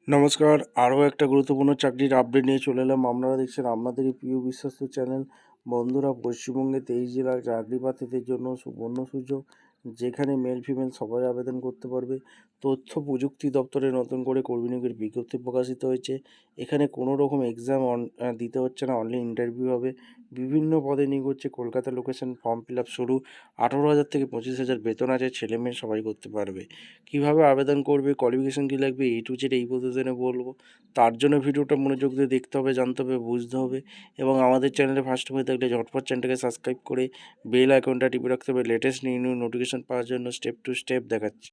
নমস্কার, আরও একটা গুরুত্বপূর্ণ চাকরির আপডেট নিয়ে চলে এলাম। আপনারা দেখছেন আপনাদেরই প্রিয় বিশ্বস্ত চ্যানেল। বন্ধুরা, পশ্চিমবঙ্গে 23 জেলার চাকরি প্রার্থীদের জন্য সুবর্ণ সুযোগ, যেখানে মেল ফিমেল সবাই আবেদন করতে পারবে। তথ্য প্রযুক্তি দপ্তরে নতুন করে কর্মী নিয়োগের বিজ্ঞপ্তি প্রকাশিত হয়েছে। এখানে কোনো রকম এক্সাম দিতে হচ্ছে না, অনলি ইন্টারভিউ হবে। বিভিন্ন পদে নিয়োগ হচ্ছে। Kolkata location, form fill up শুরু। 18,000 থেকে 25,000 বেতন আছে। ছেলে মেয়ে সবাই করতে পারবে। কিভাবে আবেদন করবে, কোয়ালিফিকেশন কী লাগবে, A to Z এই প্রতিবেদনে বলবো। তার জন্য ভিডিওটা মনোযোগ দিয়ে দেখতে হবে, জানতে হবে, বুঝতে হবে। এবং আমাদের চ্যানেলে ফার্স্ট হয়ে থাকলে ঝটপট চ্যানেলটাকে সাবস্ক্রাইব করে বেল আইকনটা টিপে রাখতে হবে লেটেস্ট নিউ নিউ নোটিফিকেশন পাওয়ার জন্য। স্টেপ টু স্টেপ দেখাচ্ছি।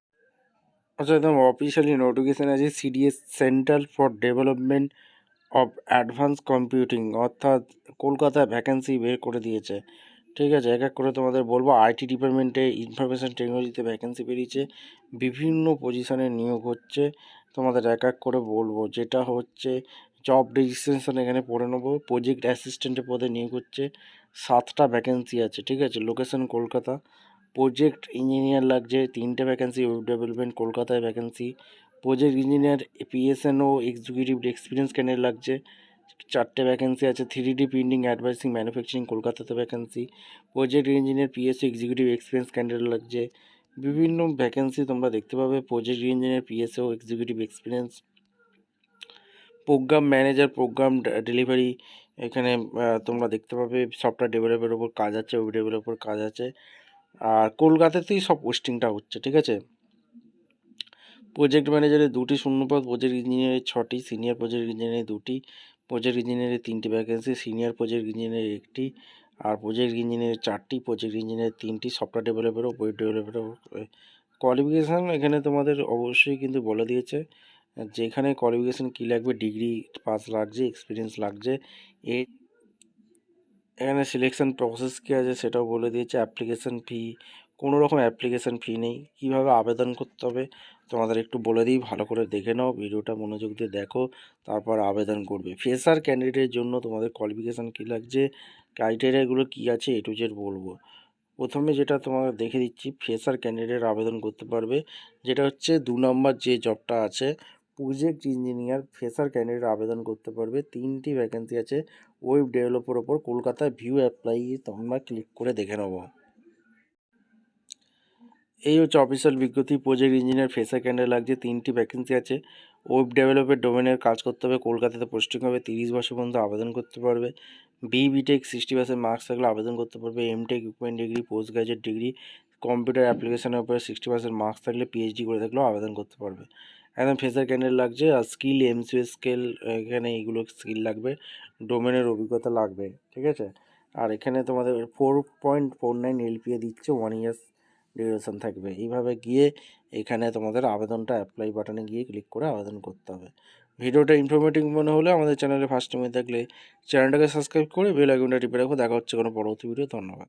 আচ্ছা, একদম অফিসিয়ালি নোটিফিকেশান আছে CDS, central for development of advance computing, অর্থাৎ কলকাতায় ভ্যাকেন্সি বের করে দিয়েছে। ঠিক আছে, এক এক করে তোমাদের বলবো। আইটি ডিপার্টমেন্টে ইনফরমেশান টেকনোলজিতে ভ্যাকেন্সি বেরিয়েছে, বিভিন্ন পজিশনে নিয়োগ হচ্ছে। তোমাদের এক এক করে বলবো। যেটা হচ্ছে জব রেজিস্ট্রেশন এখানে পড়ে নেবো। প্রজেক্ট অ্যাসিস্ট্যান্টের পদে নিয়োগ হচ্ছে, 7টা ভ্যাকেন্সি আছে। ঠিক আছে, লোকেশন কলকাতা। প্রজেক্ট ইঞ্জিনিয়ার লাগছে 3টে ভ্যাকেন্সি, ওয়েব ডেভেলপমেন্ট কলকাতায় vacancy. Project engineer PSNO executive experience candidate লাগছে, 4টে ভ্যাকেন্সি আছে। 3D প্রিন্টিং অ্যাডভাইসিং ম্যানুফ্যাকচারিং কলকাতাতে vacancy. Project engineer PSO executive experience candidate লাগছে। বিভিন্ন ভ্যাকেন্সি তোমরা দেখতে পাবে। Project engineer PSO executive experience, program manager, program delivery এখানে তোমরা দেখতে পাবে। সফটওয়্যার ডেভেলপের ওপর কাজ আছে, ওয়েব ডেভেলপের কাজ আছে। আর কলকাতাতেই সব পোস্টিংটা হচ্ছে। ঠিক আছে, প্রজেক্ট ম্যানেজারের 2টি শূন্যপদ, প্রজেক্ট ইঞ্জিনিয়ারের 6টি, সিনিয়র প্রজেক্ট ইঞ্জিনিয়ারের 2টি, প্রজেক্ট ইঞ্জিনিয়ারের 3টি ভ্যাকেন্সি, সিনিয়র প্রজেক্ট ইঞ্জিনিয়ারের 1টি, আর প্রজেক্ট ইঞ্জিনিয়ারের 4টি, প্রজেক্ট ইঞ্জিনিয়ারের 3টি, সফটওয়্যার ডেভেলপারও, ওয়েব ডেভেলপারও। কোয়ালিফিকেশান এখানে তোমাদের অবশ্যই কিন্তু বলে দিয়েছে, যেখানে কোয়ালিফিকেশান কী লাগবে। ডিগ্রি পাস লাগছে, এক্সপিরিয়েন্স লাগছে। এখানে সিলেকশন প্রসেস কী আছে সেটাও বলে দিয়েছে। অ্যাপ্লিকেশান ফি, কোনো রকম অ্যাপ্লিকেশান ফি নেই। কীভাবে আবেদন করতে হবে তোমাদের একটু বলে দিই, ভালো করে দেখে নাও, ভিডিওটা মনোযোগ দিয়ে দেখো, তারপর আবেদন করবে। ফ্রেশার ক্যান্ডিডেটের জন্য তোমাদের কোয়ালিফিকেশান কী লাগছে, ক্রাইটেরিয়াগুলো কী আছে, A to Z বলবো। প্রথমে যেটা তোমাদের দেখে দিচ্ছি, ফ্রেশার ক্যান্ডিডেট আবেদন করতে পারবে। যেটা হচ্ছে 2 নম্বর যে জবটা আছে, প্রজেক্ট ইঞ্জিনিয়ার ফ্রেশার ক্যান্ডিডেট আবেদন করতে পারবে। 3টি ভ্যাকেন্সি আছে, ওয়েব ডেভেলপের ওপর। কলকাতায় ভিউ অ্যাপ্লাই তোমরা ক্লিক করে দেখে নেবো। এই হচ্ছে অফিসিয়াল বিজ্ঞপ্তি। প্রজেক্ট ইঞ্জিনিয়ার ফ্রেশার ক্যান্ডিডেট লাগছে, 3টি ভ্যাকেন্সি আছে। ওয়েব ডেভেলপের ডোমেনের কাজ করতে হবে। কলকাতাতে পোস্টিং হবে। 30 বছর পর্যন্ত আবেদন করতে পারবে। BTech 60% মার্কস থাকলে আবেদন করতে পারবে। MTech equipment degree, post graduate degree, computer অ্যাপ্লিকেশনের উপরে 60% মার্কস থাকলে, PhD করে থাকলেও আবেদন করতে পারবে। একদম ফ্রেশার ক্যান্ডিডেট লাগছে। আর স্কিল, MCO স্কিল, এখানে এইগুলো স্কিল লাগবে, ডোমেনের অভিজ্ঞতা লাগবে। ঠিক আছে, আর এখানে তোমাদের 4.49 LPA দিচ্ছে, 1 ইয়ার্স ডিউরেশন থাকবে। এইভাবে গিয়ে এখানে তোমাদের আবেদনটা অ্যাপ্লাই বাটনে গিয়ে ক্লিক করে আবেদন করতে হবে। ভিডিওটা ইনফরমেটিভ মনে হলে আমাদের চ্যানেলে ফার্স্ট টাইমে থাকলে চ্যানেলটাকে সাবস্ক্রাইব করে বেল আইকনটা টিপে রাখো। দেখা হচ্ছে কোনো পরবর্তী ভিডিও। ধন্যবাদ।